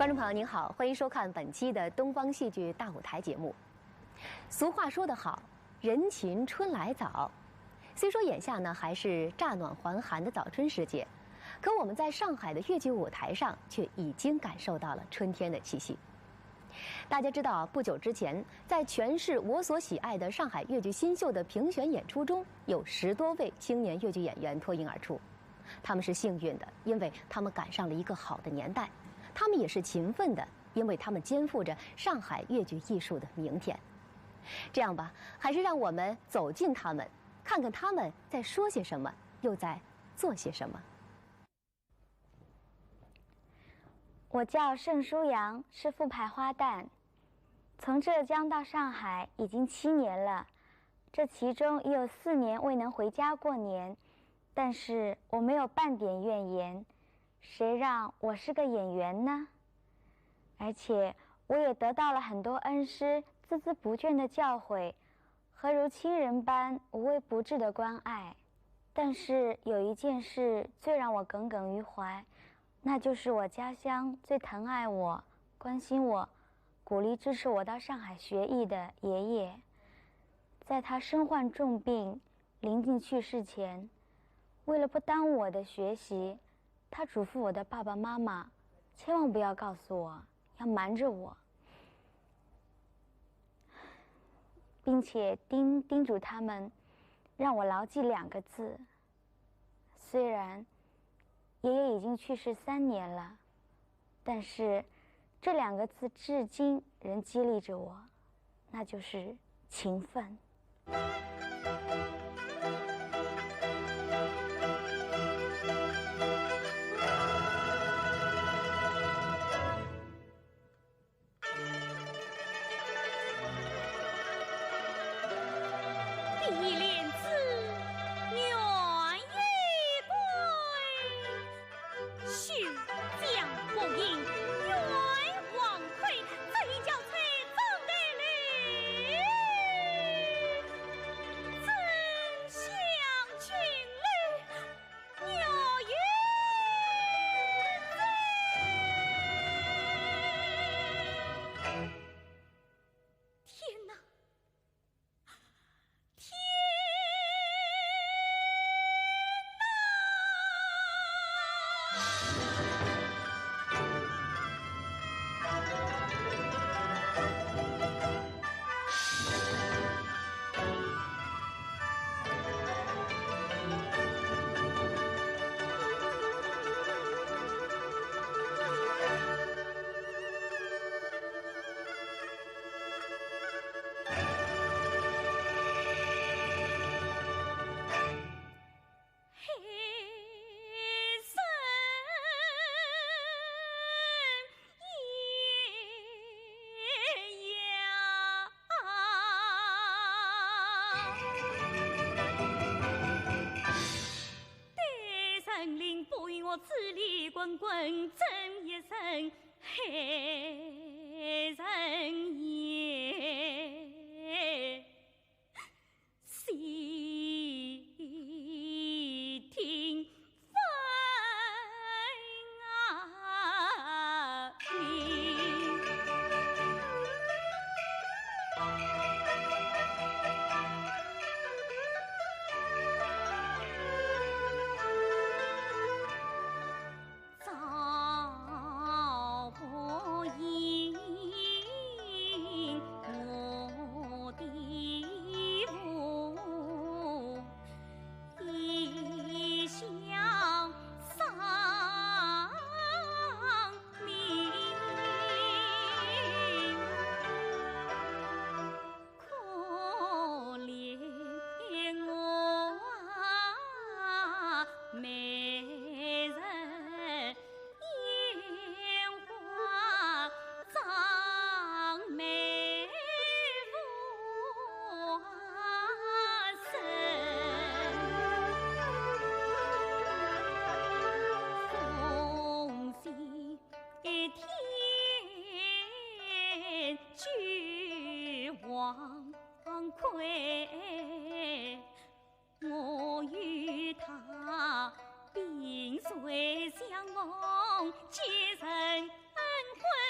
观众朋友您好，欢迎收看本期的东方戏剧大舞台节目。俗话说得好，人情春来早。虽说眼下呢还是乍暖还寒的早春时节，可我们在上海的越剧舞台上却已经感受到了春天的气息。大家知道，不久之前，在诠释我所喜爱的上海越剧新秀的评选演出中，有10多位青年越剧演员脱颖而出。他们是幸运的，因为他们赶上了一个好的年代；他们也是勤奋的，因为他们肩负着上海越剧艺术的明天。这样吧，还是让我们走进他们，看看他们在说些什么，又在做些什么。我叫盛舒阳，是复牌花旦，从浙江到上海已经7年了，这其中已有4年未能回家过年，但是我没有半点怨言，谁让我是个演员呢？而且我也得到了很多恩师孜孜不倦的教诲和如亲人般无微不至的关爱。但是有一件事最让我耿耿于怀，那就是我家乡最疼爱我、关心我、鼓励支持我到上海学艺的爷爷。在他身患重病临近去世前，为了不耽误我的学习，他嘱咐我的爸爸妈妈千万不要告诉我，要瞒着我，并且叮嘱他们让我牢记2个字。虽然爷爷已经去世3年了，但是这2个字至今仍激励着我，那就是勤奋。我与他并随相逢，结成恩惠。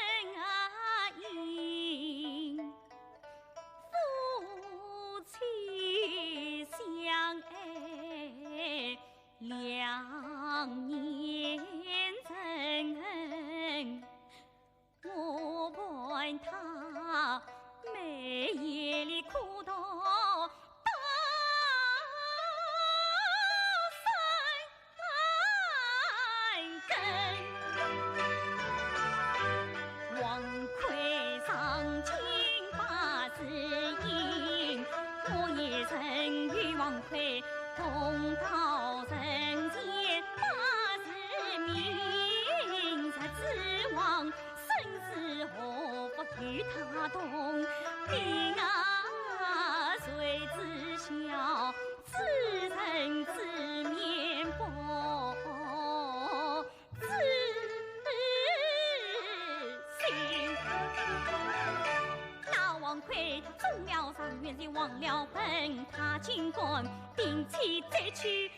为中了上元是忘了本，他尽管定期再去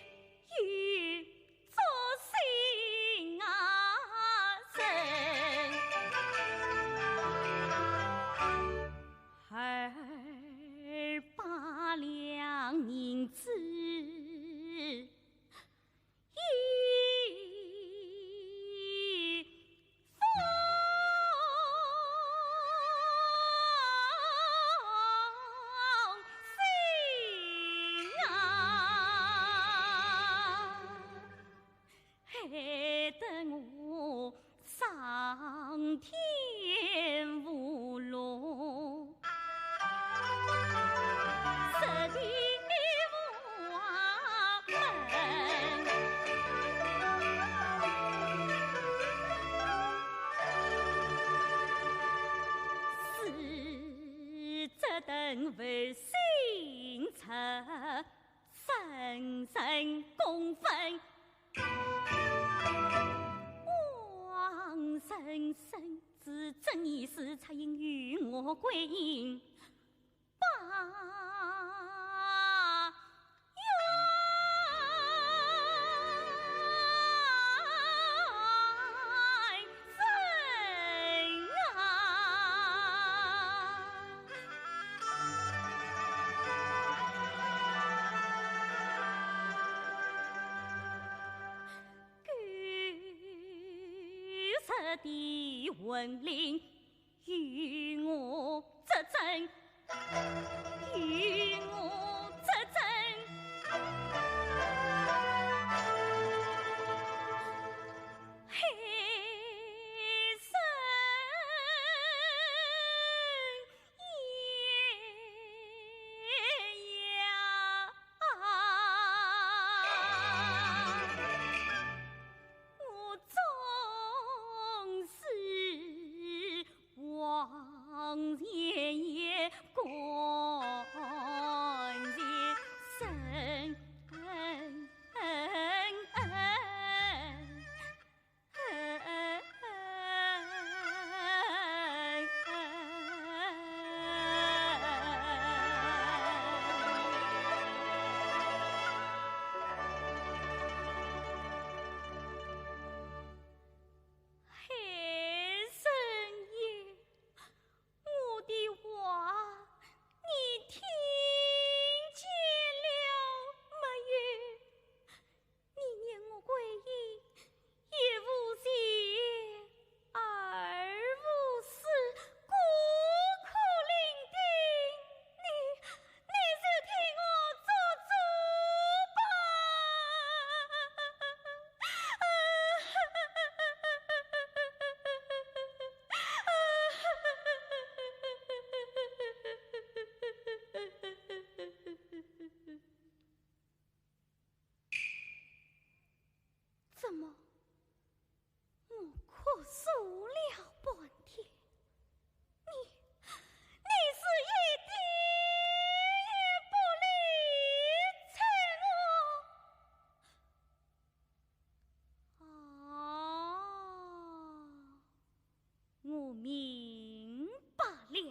与作新啊人，200两银子。上天无路，十里无门，是这等为心策，深深公分。生生自正义时，才应与我归隐把的文令与我作证，与我作证，黑生夜呀，我王爷爷关节深。怎么？我哭诉了半天，你是一点也不理睬我。我明白了，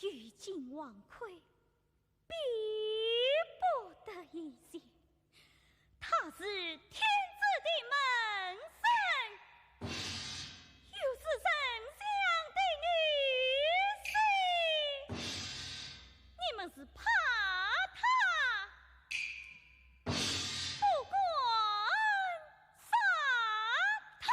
如今王魁逼不得已些。他是天子的门生，又是丞相的女婿，你们是怕他，不管杀他。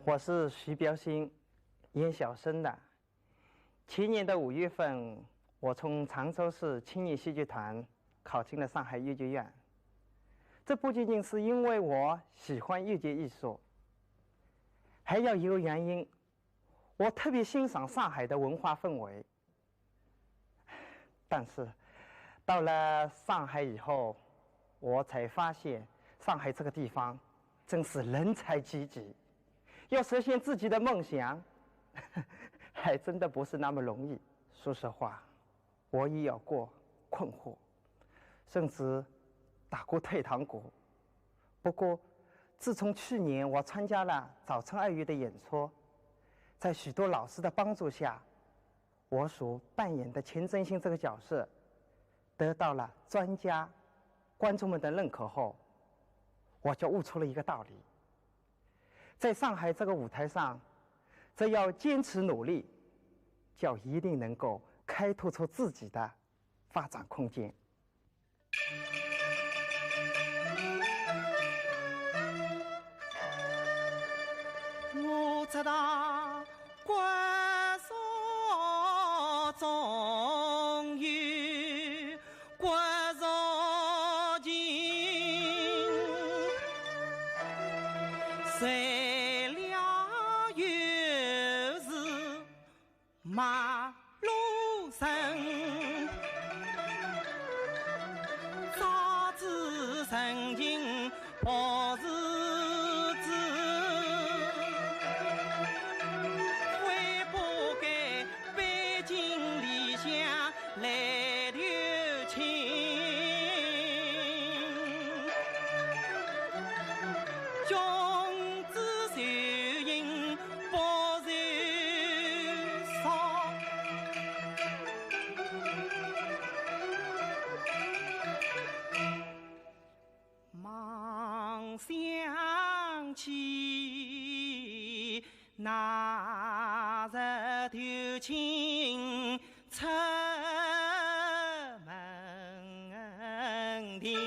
我是徐标新，演小生的。前年的5月份，我从常州市青年戏剧团考进了上海豫剧院。这不仅仅是因为我喜欢豫剧艺术，还有一个原因，我特别欣赏上海的文化氛围。但是，到了上海以后，我才发现上海这个地方真是人才济济。要实现自己的梦想，还真的不是那么容易。说实话，我也有过困惑，甚至打过退堂鼓。不过，自从去年我参加了早春二月的演出，在许多老师的帮助下，我所扮演的钱真心这个角色，得到了专家、观众们的认可后，我就悟出了一个道理。在上海这个舞台上，只要坚持努力，就一定能够开拓出自己的发展空间。我知道国少终有国少情，谁料又是马路神，早知曾经不是来留情，君子受刑不受伤，忙想起那日丢情出门庭，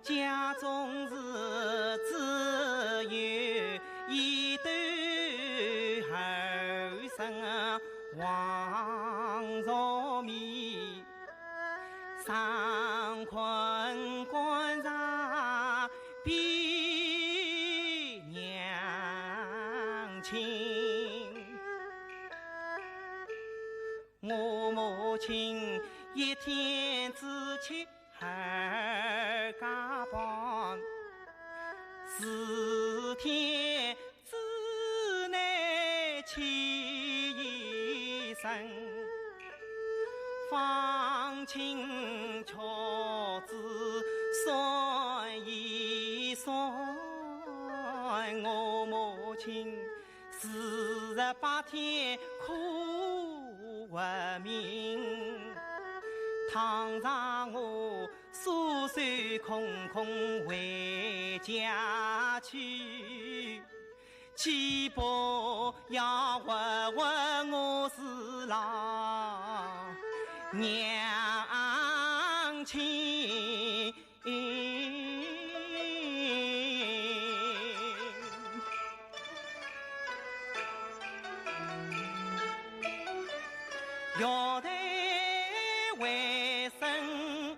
家中是只有一对后生黄糯米，上困关上比娘亲。我母亲一天只吃二家饭，4天只能吃一身，放轻巧子算一算，我母亲48天苦不明，倘让我酥酥空空回家去，岂不要活活我是老娘亲？腰带为生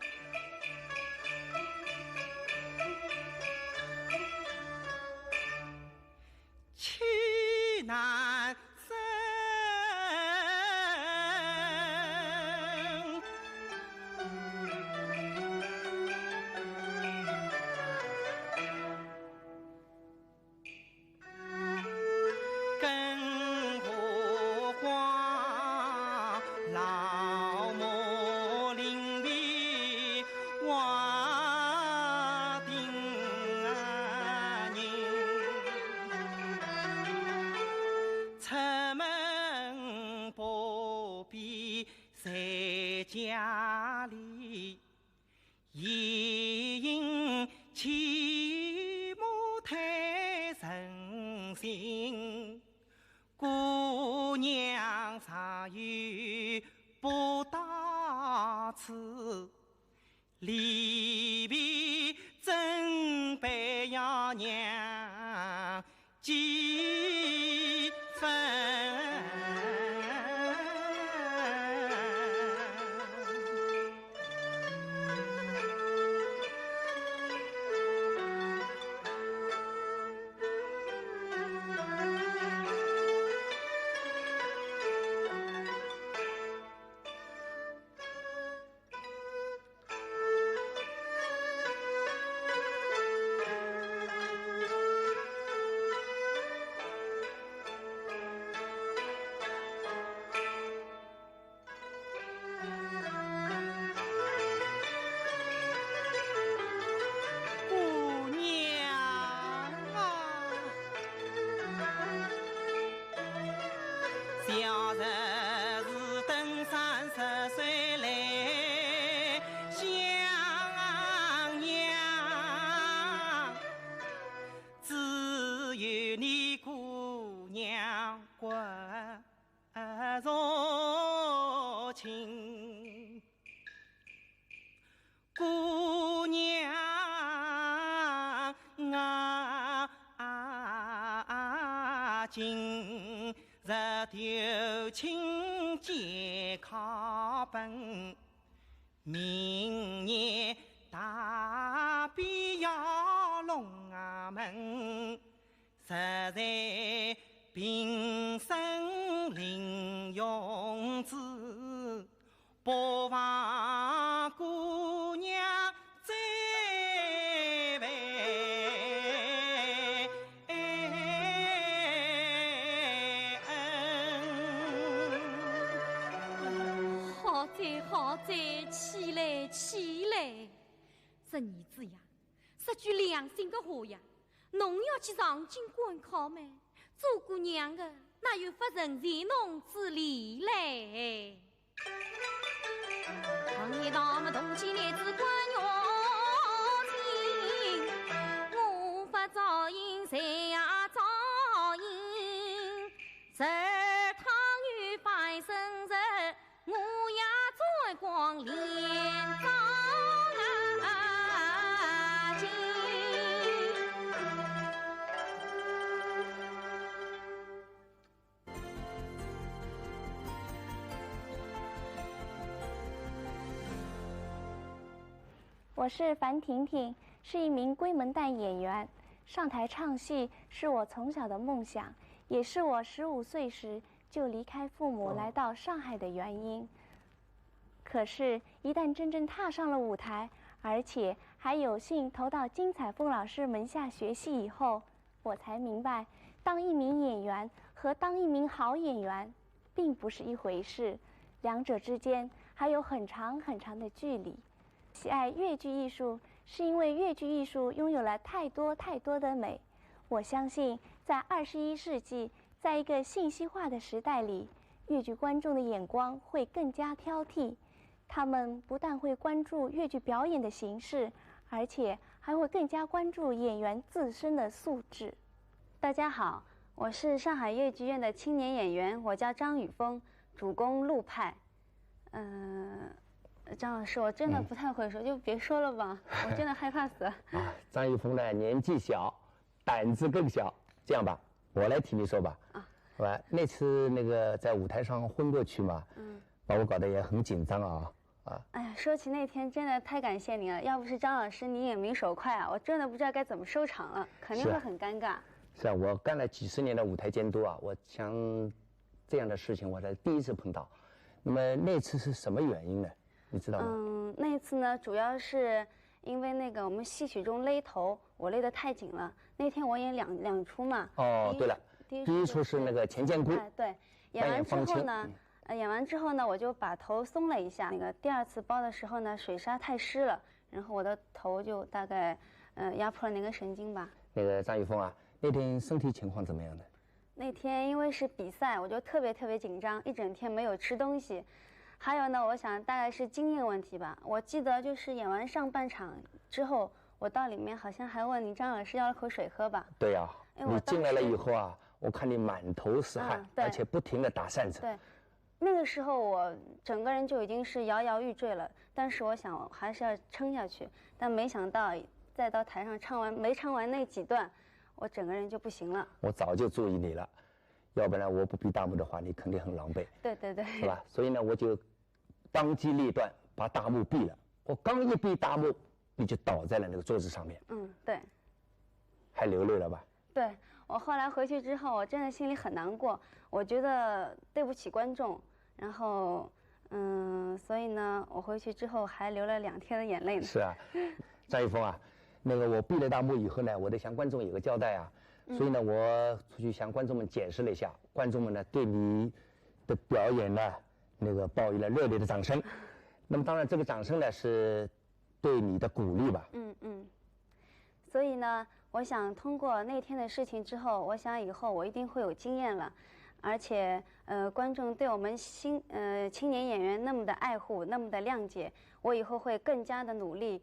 一应起母太神心，姑娘尚有不大慈，离别真悲呀娘几分。小日是等30岁来相娘，只有你姑娘骨肉亲，姑娘今日丢亲健康本，明年大比要龙门，实在平生临用子，不妨姑娘再为。好在起来起来，这儿子呀，说句良心的话呀，侬要去上京赶考吗？做姑娘的哪有法承认侬之理嘞？行业当么同气男子关用情，无法照应谁也照应，这趟与百生日，我呀再光连张金。我是樊婷婷，是一名闺门旦演员。上台唱戏是我从小的梦想，也是我15岁时就离开父母来到上海的原因。可是，一旦真正踏上了舞台，而且还有幸投到金彩凤老师门下学戏以后，我才明白，当一名演员和当一名好演员并不是一回事，两者之间还有很长很长的距离。喜爱粤剧艺术，是因为粤剧艺术拥有了太多太多的美。我相信，在21世纪，在一个信息化的时代里，粤剧观众的眼光会更加挑剔。他们不但会关注粤剧表演的形式，而且还会更加关注演员自身的素质。大家好，我是上海粤剧院的青年演员，我叫张雨峰，主攻陆派。张老师，我真的不太会说，就别说了吧，我真的害怕死了。啊，张雨峰呢，年纪小，胆子更小。这样吧，我来替你说吧。啊，好吧，那次那个在舞台上昏过去嘛，把我搞得也很紧张啊。哎呀，说起那天，真的太感谢您了。要不是张老师你眼明手快啊，我真的不知道该怎么收场了，肯定会很尴尬。是啊，我干了几10年的舞台监督啊，我想这样的事情我是第一次碰到。那么那次是什么原因呢？你知道吗？那次呢，主要是因为那个我们戏曲中勒头，我勒得太紧了。那天我演两出嘛。哦，对了，第一出是那个钱建姑。对，演完之后呢，我就把头松了一下。那个第2次包的时候呢，水沙太湿了，然后我的头就大概压迫了那根神经吧。那个张雨峰啊，那天身体情况怎么样呢？那天因为是比赛，我就特别紧张，一整天没有吃东西。还有呢，我想大概是经验问题吧。我记得就是演完上半场之后，我到里面好像还问你张老师要了口水喝吧？对呀、你进来了以后啊，我看你满头是汗，而且不停地打扇子。对，那个时候我整个人就已经是摇摇欲坠了，但是我想还是要撑下去。但没想到再到台上没唱完那几段，我整个人就不行了。我早就注意你了，要不然我不闭大幕的话，你肯定很狼狈。对对对，是吧？所以呢，我就当机立断把大幕闭了。我刚一闭大幕，你就倒在了那个桌子上面。对。还流泪了吧？对，我后来回去之后，我真的心里很难过，我觉得对不起观众，然后所以呢，我回去之后还流了2天的眼泪呢。是啊，张一峰啊，那个我闭了大幕以后呢，我得向观众有个交代啊，所以呢，我出去向观众们解释了一下，观众们呢对你的表演呢，那个报以了热烈的掌声。那么当然，这个掌声呢是对你的鼓励吧。所以呢，我想通过那天的事情之后，我想以后我一定会有经验了，而且观众对我们青年演员那么的爱护，那么的谅解，我以后会更加的努力。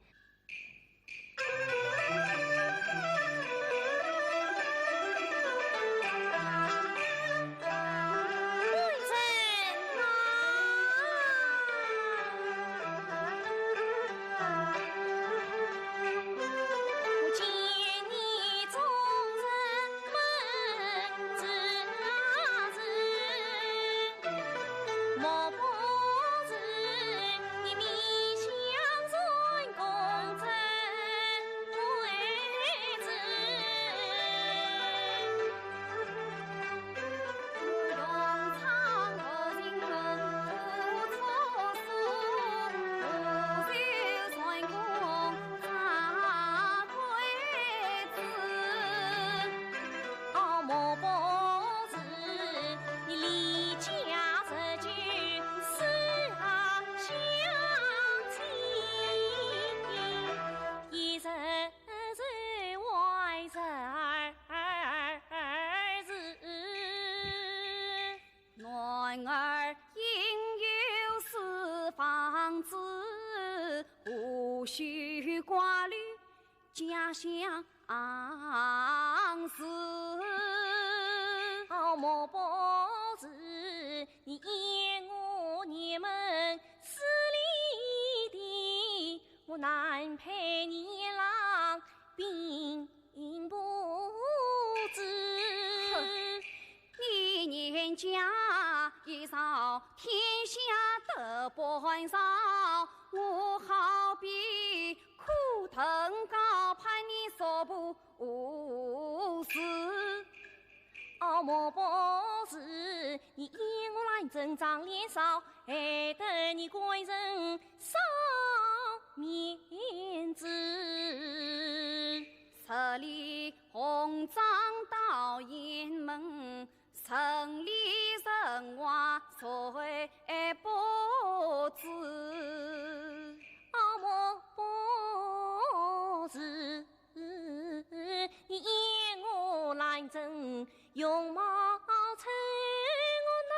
无需挂虑家乡事。莫不是你言你们私里的，我难陪你郎并不知。你年家一扫，天下得本少。我好比苦藤高攀，你所不是。莫不是你引我来增长年少，害得你贵人少面子。十里红帐到雁门，城里人话谁不知？莫不是你引我来争用毛城，我难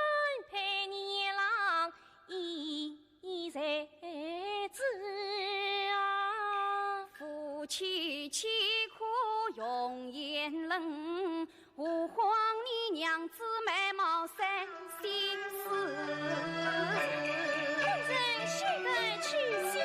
陪你郎一才子啊！夫妻凄苦用眼冷，何况你娘子美貌三心思。人须得去想。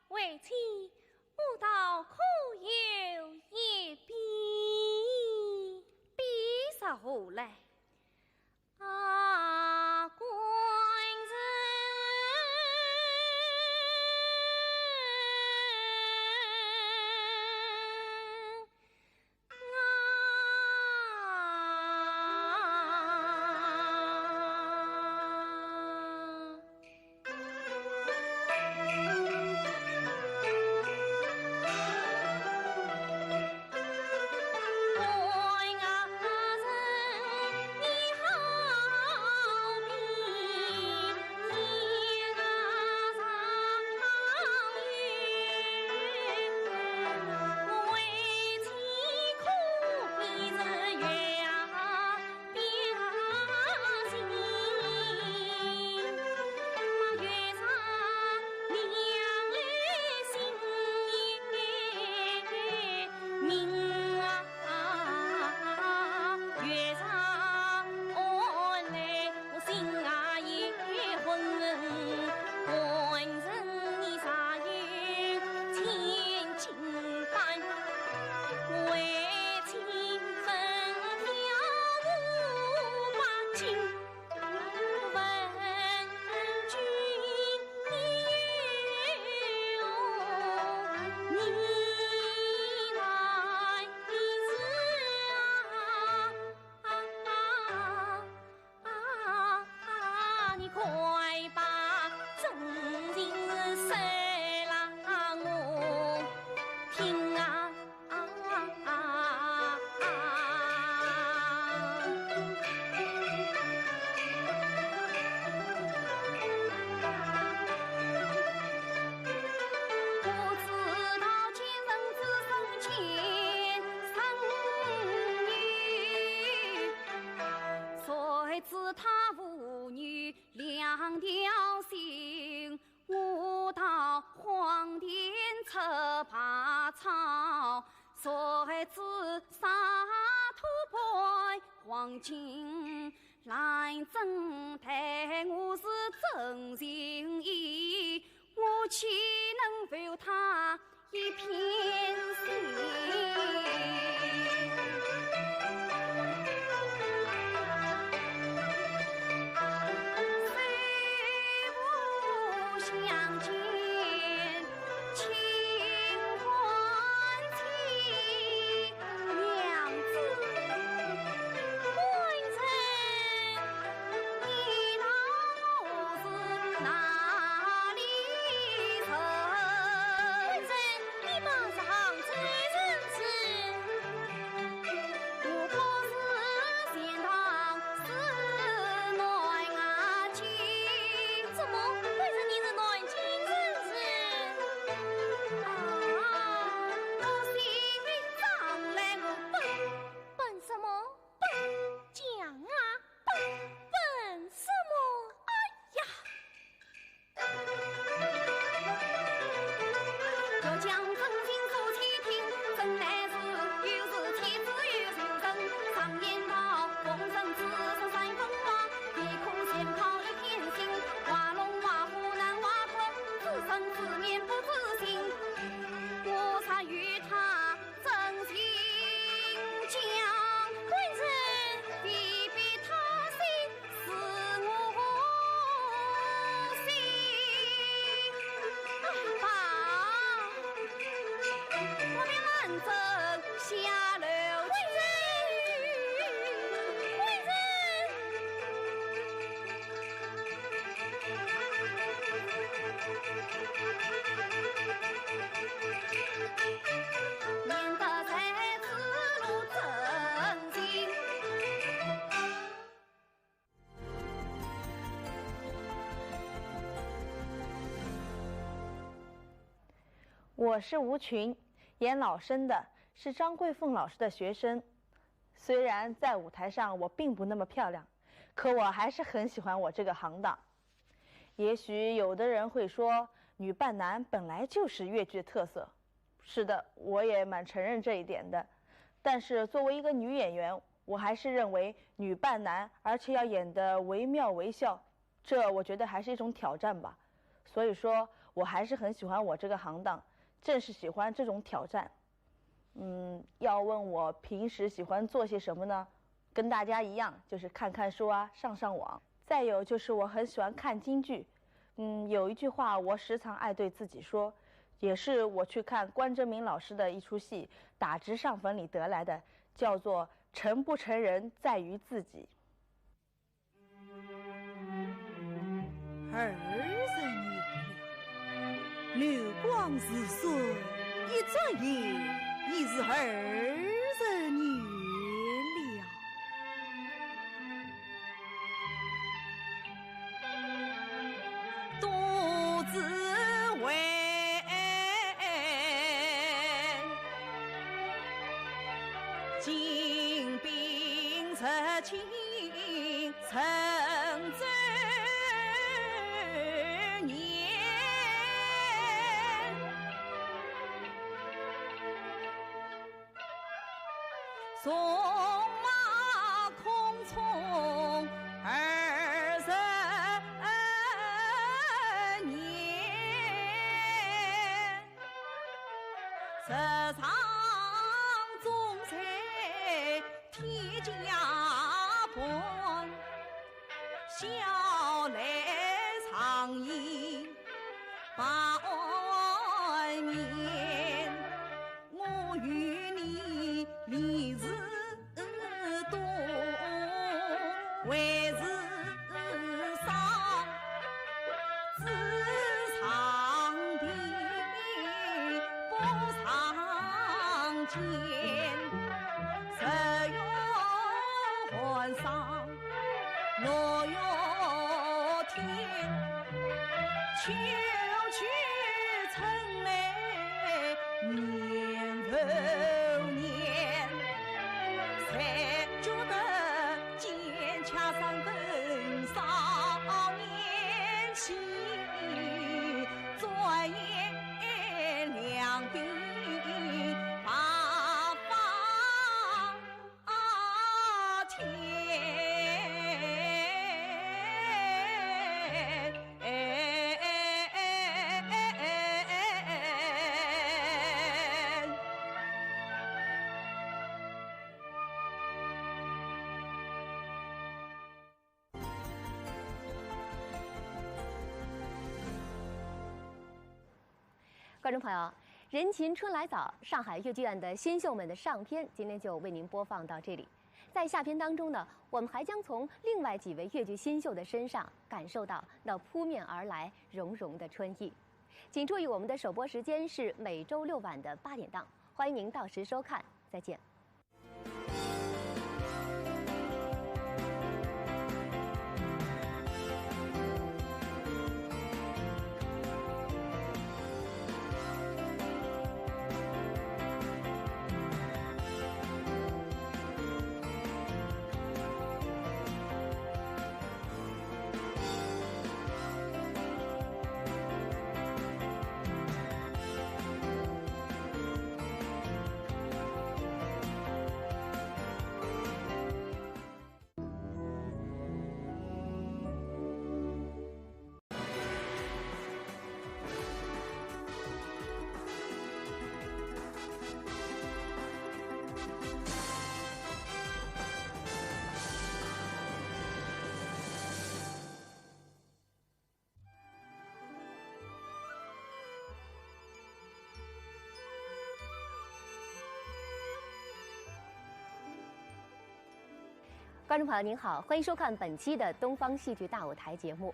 为妻不到可有一笔，笔啥何来？官人两条心，我到荒田吃爬草，谁知沙土配黄金。来真待我是真心意，我岂能负他一片心？我是吴群，演老生的，是张桂凤老师的学生。虽然在舞台上我并不那么漂亮，可我还是很喜欢我这个行当。也许有的人会说，女扮男本来就是越剧的特色。是的，我也蛮承认这一点的。但是作为一个女演员，我还是认为女扮男，而且要演得惟妙惟肖，这我觉得还是一种挑战吧。所以说我还是很喜欢我这个行当，正是喜欢这种挑战。要问我平时喜欢做些什么呢？跟大家一样，就是看看书啊，上上网。再有就是我很喜欢看京剧。有一句话我时常爱对自己说，也是我去看关正明老师的一出戏《打直上坟》里得来的，叫做“成不成人在于自己”。儿人了，流光似水，一转眼已是20年了。独自为金兵策亲成舟年，纵马空从20年，十常总在天家本，笑来长衣百面，我与你离是多，为是伤，只长地不长见，10月换上6月天，秋去春来年复年，才觉得剑恰三分少年。观众朋友，人勤春来早，上海越剧院的新秀们的上篇今天就为您播放到这里。在下篇当中呢，我们还将从另外几位越剧新秀的身上感受到那扑面而来融融的春意。请注意，我们的首播时间是每周六晚的8点档，欢迎您到时收看。再见。观众朋友您好，欢迎收看本期的东方戏剧大舞台节目。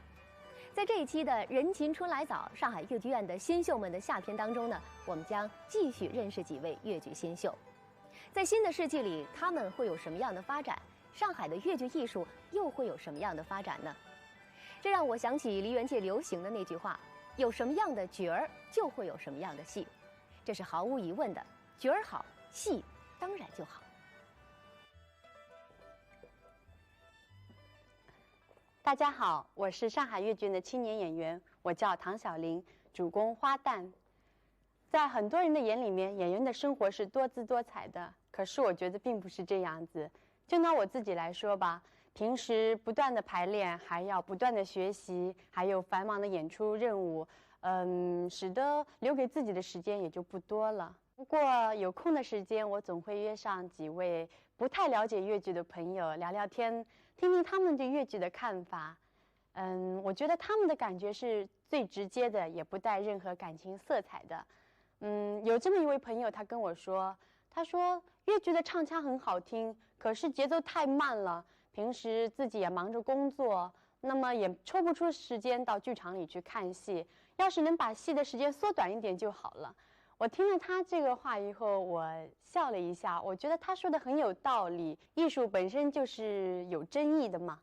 在这一期的人勤春来早，上海越剧院的新秀们的下篇当中呢，我们将继续认识几位越剧新秀。在新的世纪里，他们会有什么样的发展？上海的越剧艺术又会有什么样的发展呢？这让我想起梨园界流行的那句话：有什么样的角儿，就会有什么样的戏。这是毫无疑问的，角儿好，戏当然就好。大家好，我是上海越剧院的青年演员，我叫唐小玲，主攻花旦。在很多人的眼里面，演员的生活是多姿多彩的，可是我觉得并不是这样子。就拿我自己来说吧，平时不断的排练，还要不断的学习，还有繁忙的演出任务，使得留给自己的时间也就不多了。不过有空的时间，我总会约上几位不太了解越剧的朋友聊聊天，听听他们对越剧的看法。我觉得他们的感觉是最直接的，也不带任何感情色彩的。有这么一位朋友，他跟我说，他说越剧的唱腔很好听，可是节奏太慢了，平时自己也忙着工作，那么也抽不出时间到剧场里去看戏，要是能把戏的时间缩短一点就好了。我听了他这个话以后，我笑了一下，我觉得他说的很有道理，艺术本身就是有争议的嘛。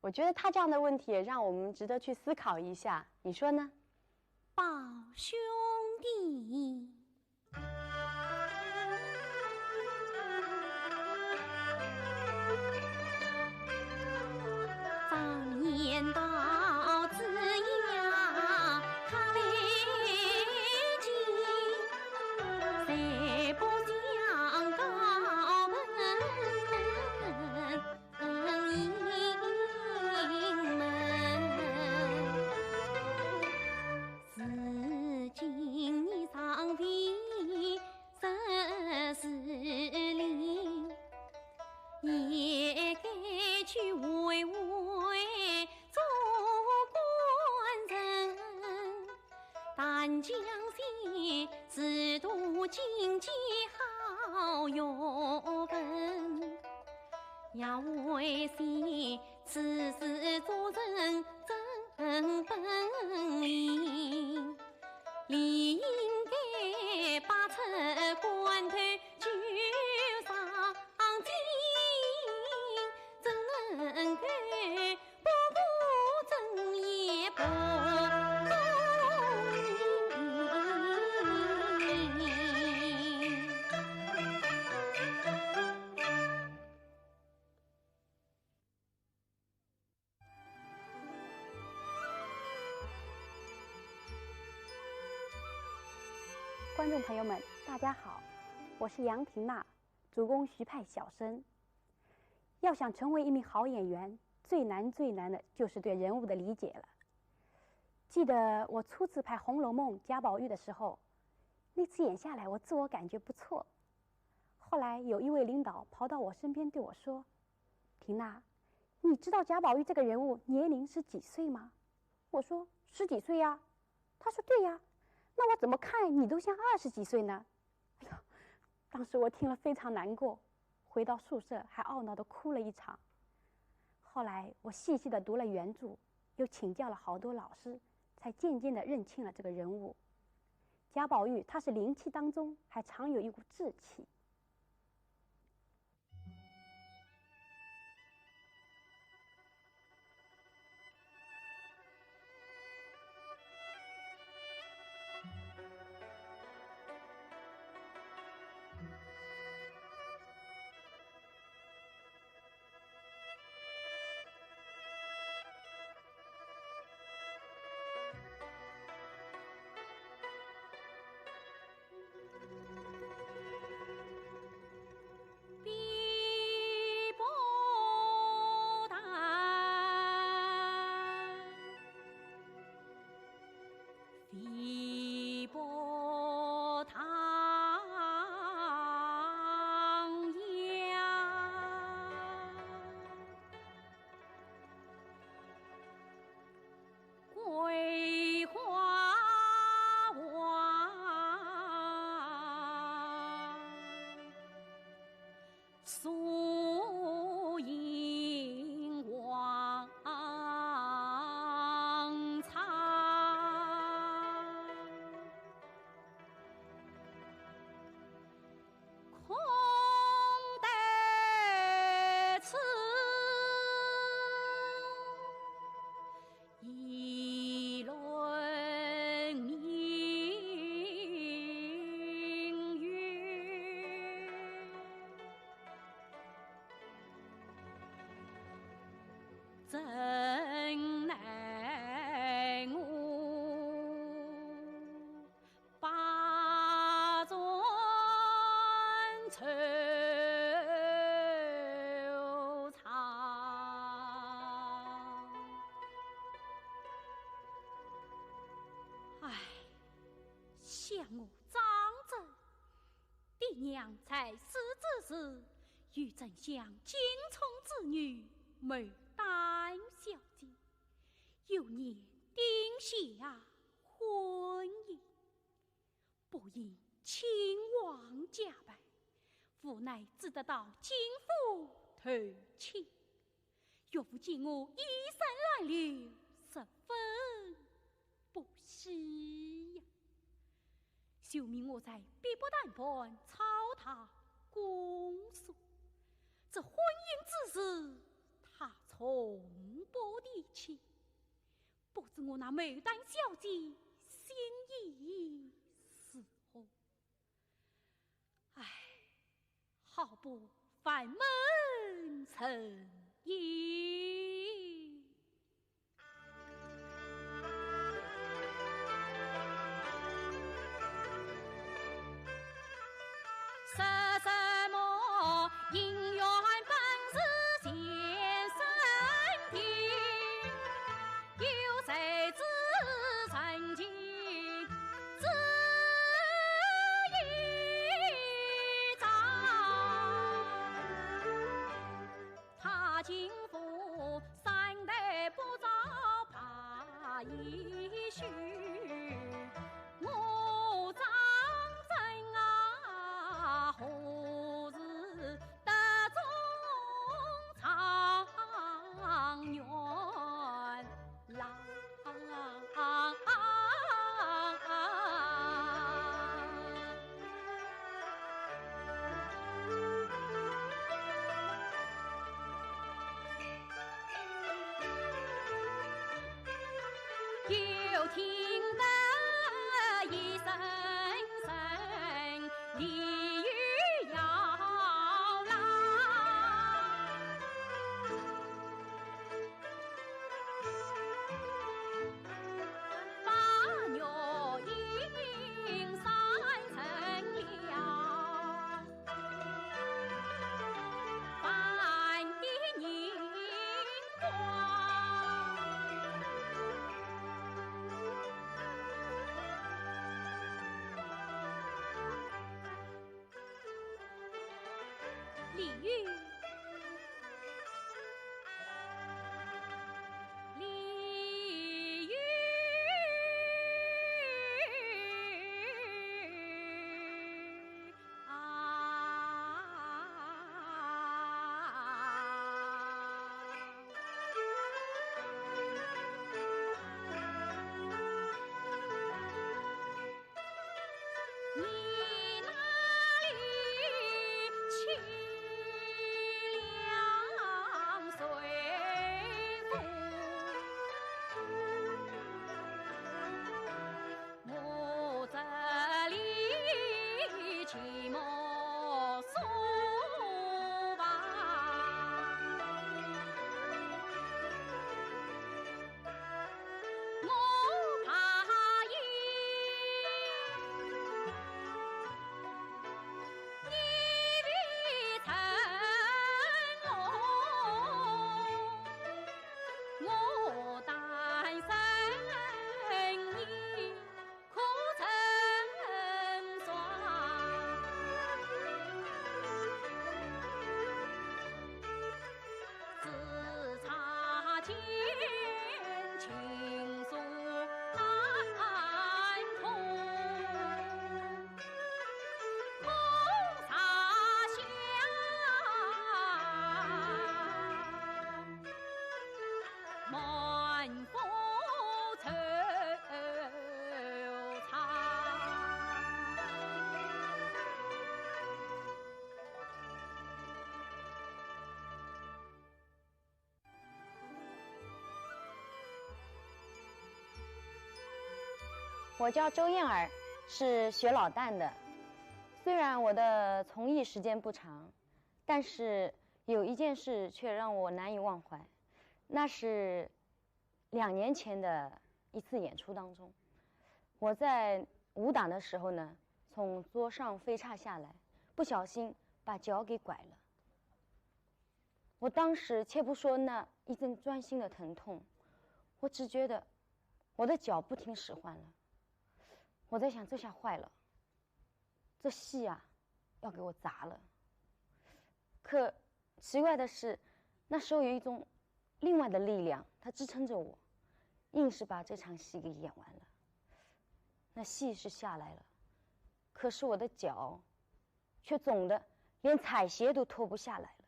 我觉得他这样的问题也让我们值得去思考一下，你说呢？宝兄弟，放眼到子呀，他来进，谁不想高门迎门？自今你上第14里，也该去为做官人。但将心自度经济好有本，要为谁此事做人真本领，理应该把出关头就上进，怎能够不顾正业不公平？观众朋友们，大家好，我是杨婷娜，主攻徐派小生。要想成为一名好演员，最难的就是对人物的理解了。记得我初次拍《红楼梦》贾宝玉的时候，那次演下来，我自我感觉不错。后来有一位领导跑到我身边对我说：“婷娜，你知道贾宝玉这个人物年龄是几岁吗？”我说：“10几岁呀。”他说：“对呀，那我怎么看你都像20几岁呢？哎呀，当时我听了非常难过，回到宿舍还懊恼地哭了一场。后来我细细地读了原著，又请教了好多老师，才渐渐地认清了这个人物。贾宝玉他是灵气当中还常有一股志气。真奈我把转愁肠，唉，想我长者，爹娘在世之时，与朕像金宠之女，眉丹小姐，有年定下婚姻，不因亲王家败，无奈只得到金府投亲。岳父见我衣衫褴褛，十分不喜呀，就命我在碧波谈判抄他公诉。这婚姻之事，他从不提起，不知我那牡丹小姐心意是何？唉，好不烦门成意。说什么姻缘本是先生定，有谁知曾经知一遭？他今夫三代不遭，怕一许。我张真啊，何日得中长远郎？又听得一声声鲤鱼摇郎，把鸟音三层了，泛的凝光。鲤鱼，鲤鱼情愫难通，红纱香，满腹愁肠。我叫周燕儿，是学老旦的。虽然我的从艺时间不长，但是有一件事却让我难以忘怀。那是2年前的一次演出当中，我在舞蹈的时候呢，从桌上飞叉下来，不小心把脚给拐了。我当时且不说那一阵钻心的疼痛，我只觉得我的脚不听使唤了。我在想，这下坏了，这戏啊要给我砸了。可奇怪的是，那时候有一种另外的力量，它支撑着我，硬是把这场戏给演完了。那戏是下来了，可是我的脚却肿得连彩鞋都脱不下来了。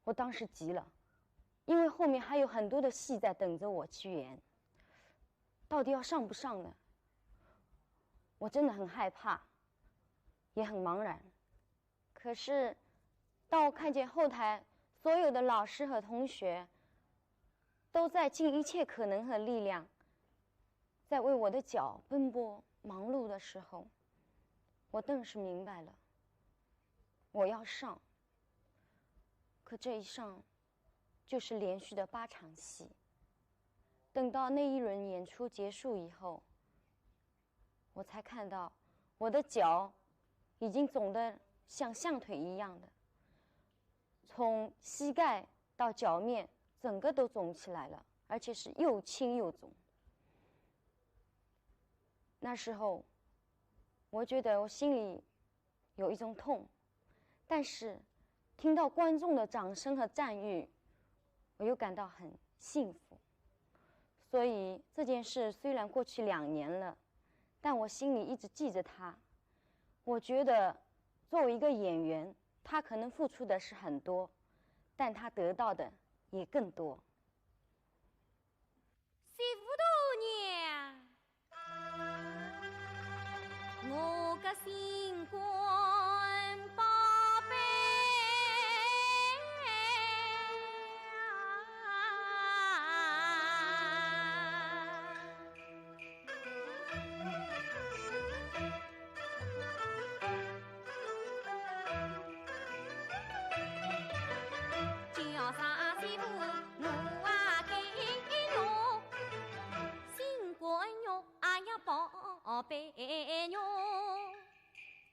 我当时急了，因为后面还有很多的戏在等着我去演，到底要上不上呢？我真的很害怕，也很茫然。可是当我看见后台所有的老师和同学都在尽一切可能和力量在为我的脚奔波忙碌的时候，我顿时明白了，我要上。可这一上就是连续的8场戏。等到那一轮演出结束以后，我才看到我的脚已经肿得像象腿一样的，从膝盖到脚面整个都肿起来了，而且是又青又肿。那时候我觉得我心里有一种痛，但是听到观众的掌声和赞誉，我又感到很幸福。所以这件事虽然过去2年了，但我心里一直记着它。我觉得作为一个演员，他可能付出的是很多，但他得到的也更多。媳妇大娘，我个新官宝贝叫啥媳妇我啊给侬，新官肉啊呀宝贝肉，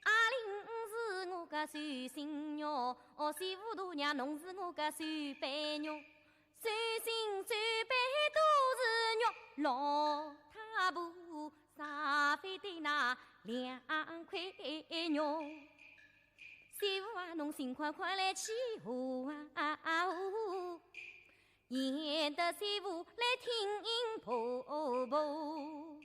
阿玲是我个寿星肉，媳妇大娘侬是我个寿杯肉，寿星寿杯都是肉，老太婆啥非得那2块肉。媳妇啊，侬尽快快来起舞啊！演得媳妇来听音婆婆，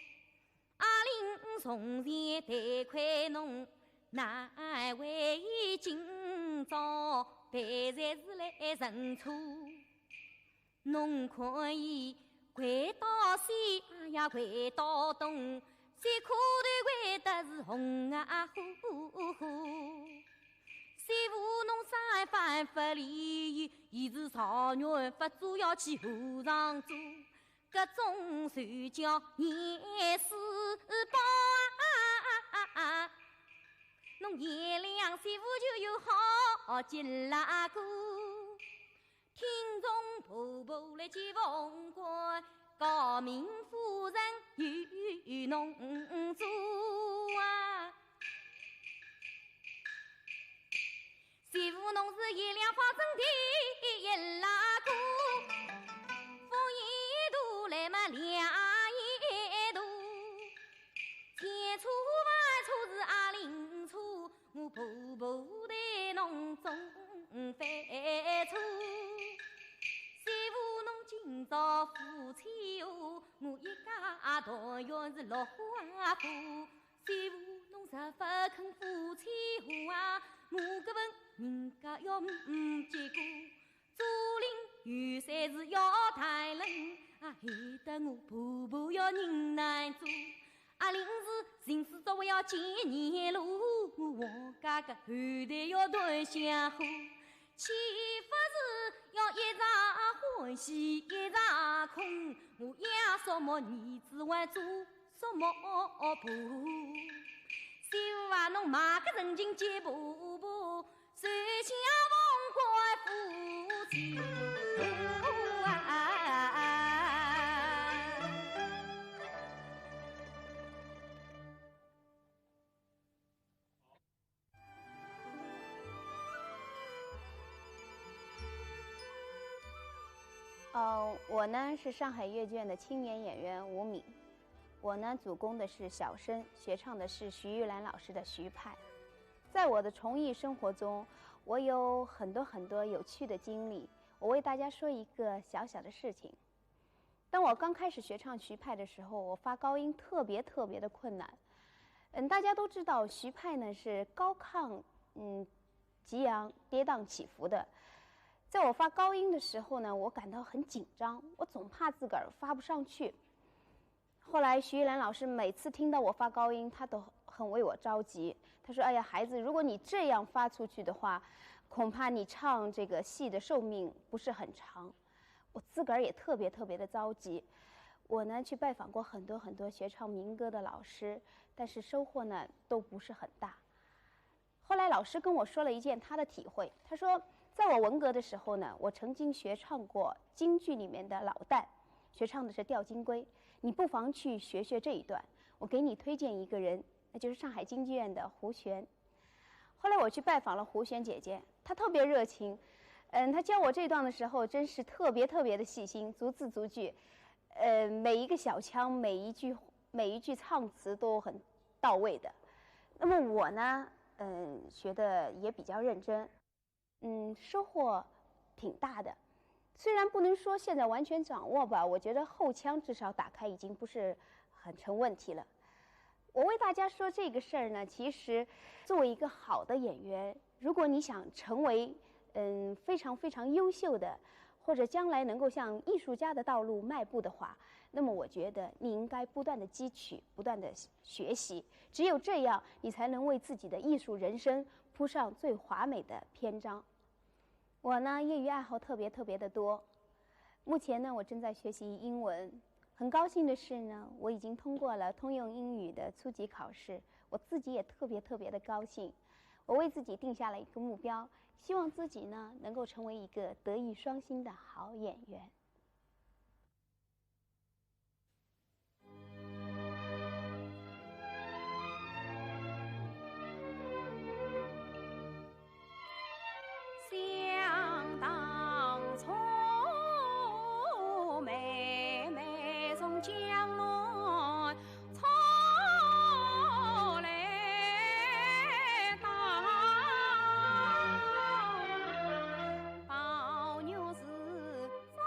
阿玲从前得亏侬，哪会今朝办才是来认错？侬可以跪到西，哎呀跪到东，谁裤头跪得是红啊呼呼。媳妇侬啥办法理？现是少女发作要去河上做，各种传教严师宝啊！侬颜良媳妇就有好劲啦个，听从婆婆来接凤冠，高明夫人与侬做啊！媳妇侬是颜良方正的一拉姑，风一度来嘛2一度，前出外出是阿玲出，我婆婆对侬总犯错。媳妇侬今朝老夫妻哦，我一家同样是落花夫。媳妇侬实不肯夫妻话啊，我搿份人家要结果。竹林有山是要太冷啊，害得我步步要人难做。阿玲是行事作为要见年路，我王家个后台要断香火。岂不是要一场欢喜一场空？我养什么儿子还做什么婆？媳妇啊，侬买个人情结婆婆，谁想逢怪夫妻我呢是上海乐剧院的青年演员吴敏，我呢主攻的是小生，学唱的是徐玉兰老师的徐派。在我的从艺生活中，我有很多有趣的经历。我为大家说一个小小的事情。当我刚开始学唱徐派的时候，我发高音特别的困难。大家都知道徐派呢是高亢，激昂，跌宕起伏的。在我发高音的时候呢，我感到很紧张，我总怕自个儿发不上去。后来徐玉兰老师每次听到我发高音，她都很为我着急。她说：“哎呀，孩子，如果你这样发出去的话，恐怕你唱这个戏的寿命不是很长。”我自个儿也特别的着急。我呢去拜访过很多学唱民歌的老师，但是收获呢都不是很大。后来老师跟我说了一件他的体会，他说，在我文革的时候呢，我曾经学唱过京剧里面的老旦，学唱的是吊金龟，你不妨去学这一段。我给你推荐一个人，那就是上海京剧院的胡璇。后来我去拜访了胡璇姐姐，她特别热情，她教我这段的时候真是特别的细心，逐字逐句，每一个小腔，每一句唱词都很到位的。那么我呢，学的也比较认真，收获挺大的。虽然不能说现在完全掌握吧，我觉得后腔至少打开已经不是很成问题了。我为大家说这个事儿呢，其实作为一个好的演员，如果你想成为非常优秀的，或者将来能够向艺术家的道路迈步的话，那么我觉得你应该不断的汲取，不断的学习，只有这样，你才能为自己的艺术人生铺上最华美的篇章。我呢，业余爱好特别的多。目前呢，我正在学习英文。很高兴的是呢，我已经通过了通用英语的初级考试，我自己也特别的高兴。我为自己定下了一个目标，希望自己呢能够成为一个德艺双馨的好演员。想当初，妹妹从江南出来打，宝牛是早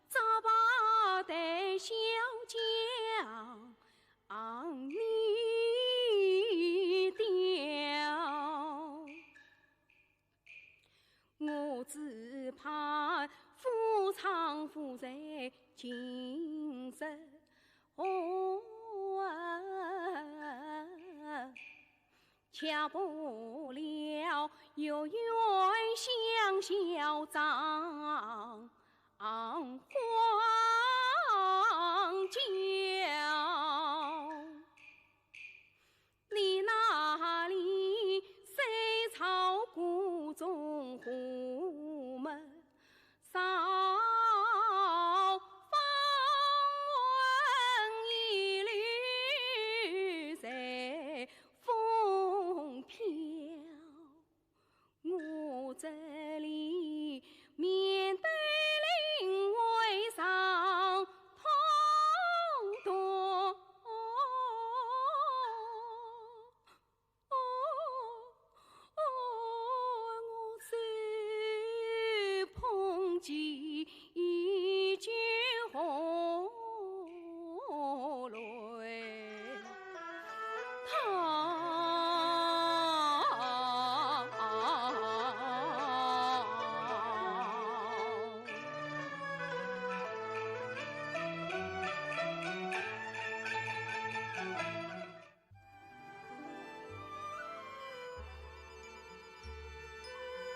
早把对小将离掉，我只盼夫唱妇在今生瞧不了有缘相小张黄角，你那里谁草谷中虎门少访问一缕随风飘，我这里面对林为上痛多，我虽碰见一句红泪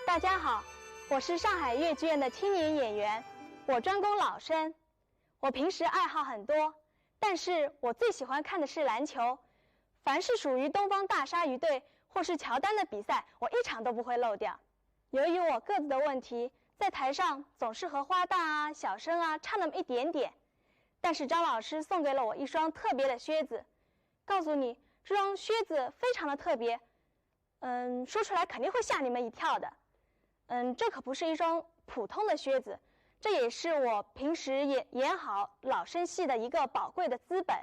大家好，我是上海越剧院的青年演员，我专攻老生。我平时爱好很多，但是我最喜欢看的是篮球。凡是属于东方大鲨鱼队或是乔丹的比赛，我一场都不会漏掉。由于我个子的问题，在台上总是和花旦啊、小生啊差那么一点点。但是张老师送给了我一双特别的靴子，告诉你，这双靴子非常的特别，说出来肯定会吓你们一跳的。这可不是一双普通的靴子，这也是我平时演好老生戏的一个宝贵的资本。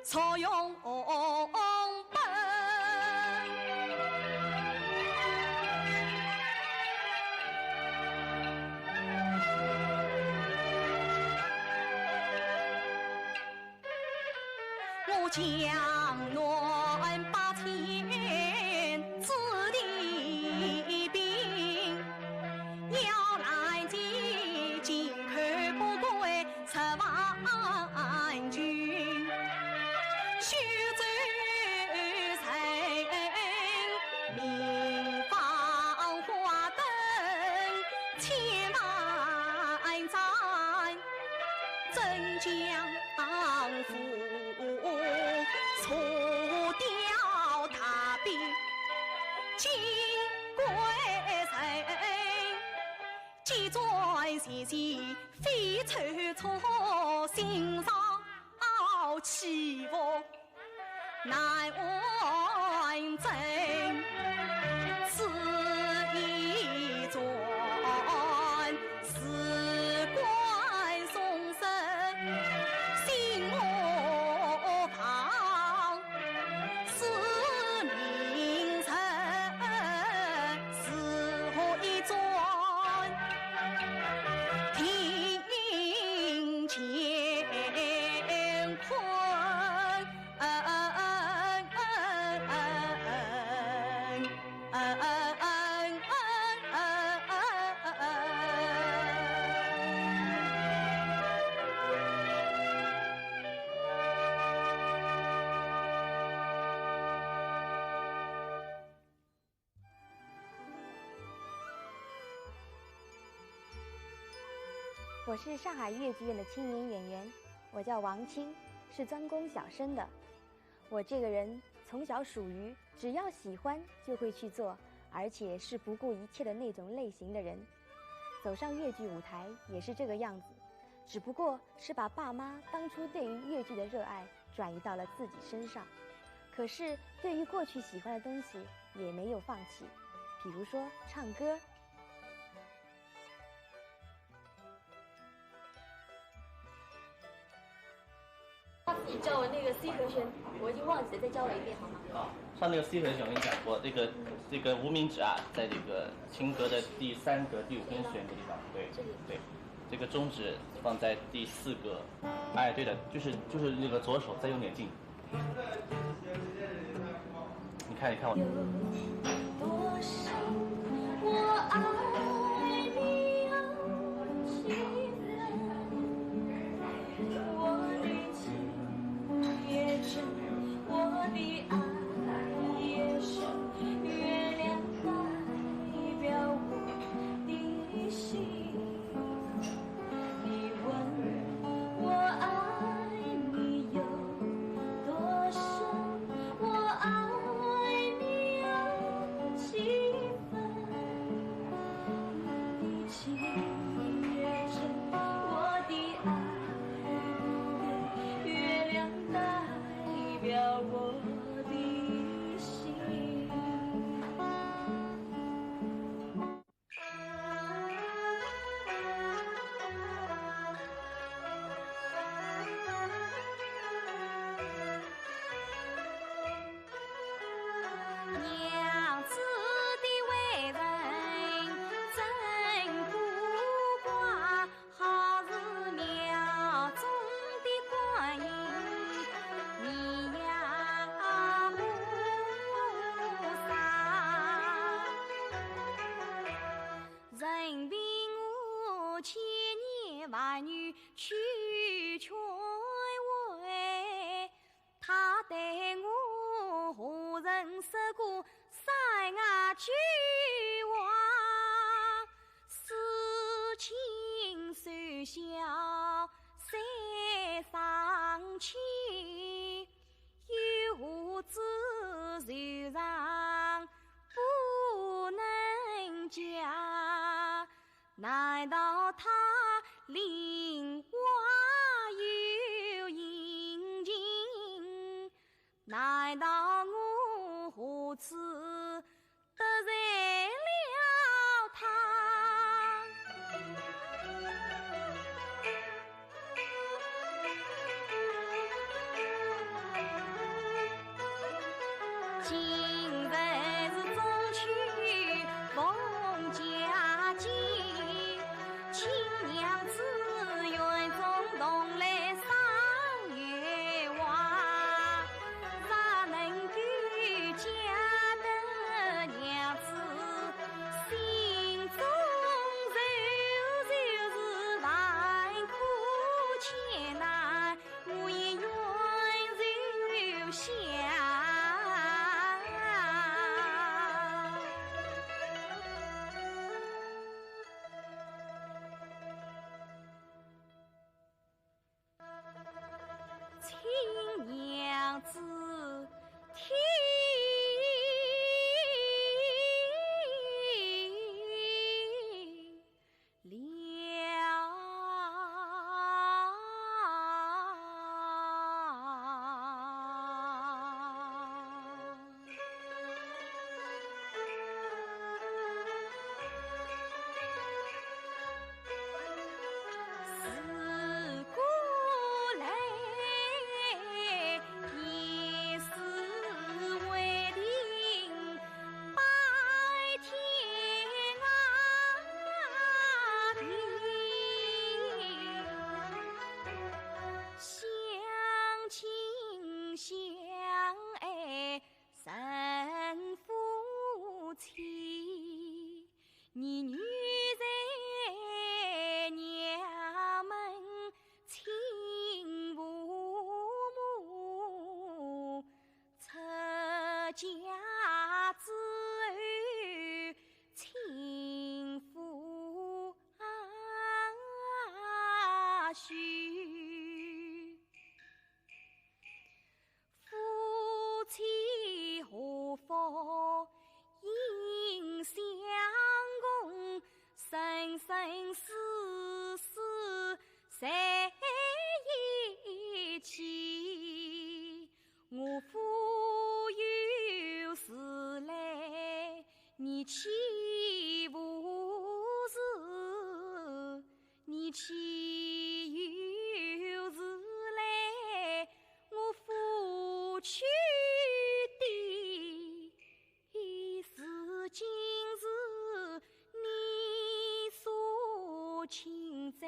错用本，我江南八千子弟兵，要来接进口不归10万军。徐州城，民芳花灯千万盏，真将府错掉他兵，金龟城，几转细细飞抽抽，心上起伏难完整，此一转事关松生，心莫旁，是名臣，是何一转庭前困。我是上海越剧院的青年演员，我叫王青，是专攻小生的。我这个人从小属于只要喜欢就会去做，而且是不顾一切的那种类型的人。走上越剧舞台也是这个样子，只不过是把爸妈当初对于越剧的热爱转移到了自己身上。可是对于过去喜欢的东西也没有放弃，比如说唱歌。你教我那个 C 和弦，我已经忘记了，再教我一遍好吗？上那个 C 和弦我跟你讲过，这个无名指啊，在这个琴格的第3格第5根弦的地方，对对，这个中指放在第4格，哎，对的，就是那个左手再用点劲，你看我。有多少我爱年万女去劝慰，他对我何人说过三牙句话？事情虽小，谁伤情？有子柔肠不能讲，难道他令我有阴情？难道我何此得罪了他？今日是中秋逢佳节，亲娘子园中同来赏月娃，咋能够嫁得娘子心中柔是万苦千难，我也愿柔想。亲娘子听自古来也是为定白天平，相亲相爱成夫妻，儿女在娘们亲父母，出嫁之后亲夫婿，夫妻和福应相共，生生世世在一起。我妇有事来，你岂不是？你岂有事来，我夫去的是今日你所亲在，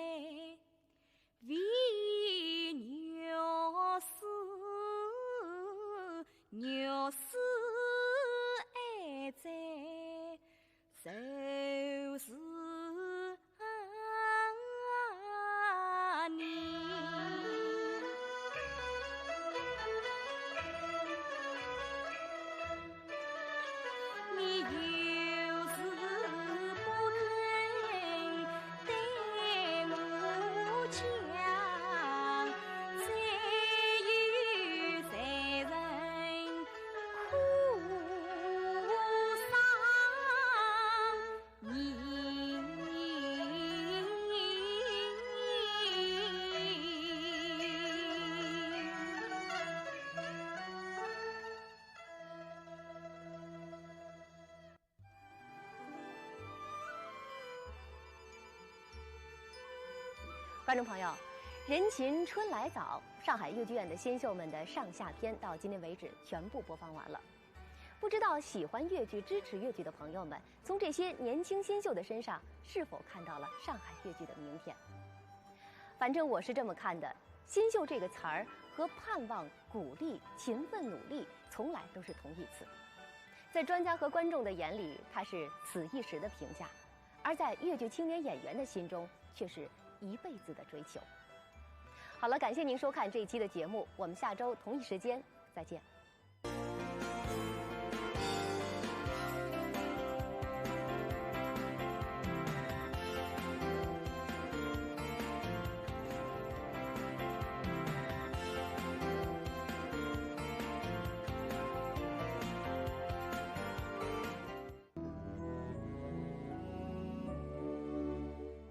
为牛死，牛死还在，就是你。你有事不肯对我讲，再有才人苦伤观众朋友，人勤春来早，上海豫剧院的新秀们的上下篇到今天为止全部播放完了。不知道喜欢粤剧、支持粤剧的朋友们，从这些年轻新秀的身上是否看到了上海粤剧的明天？反正我是这么看的，新秀这个词儿和盼望、鼓励、勤奋努力从来都是同义词。在专家和观众的眼里，它是此一时的评价，而在粤剧青年演员的心中却是一辈子的追求。好了，感谢您收看这一期的节目，我们下周同一时间再见。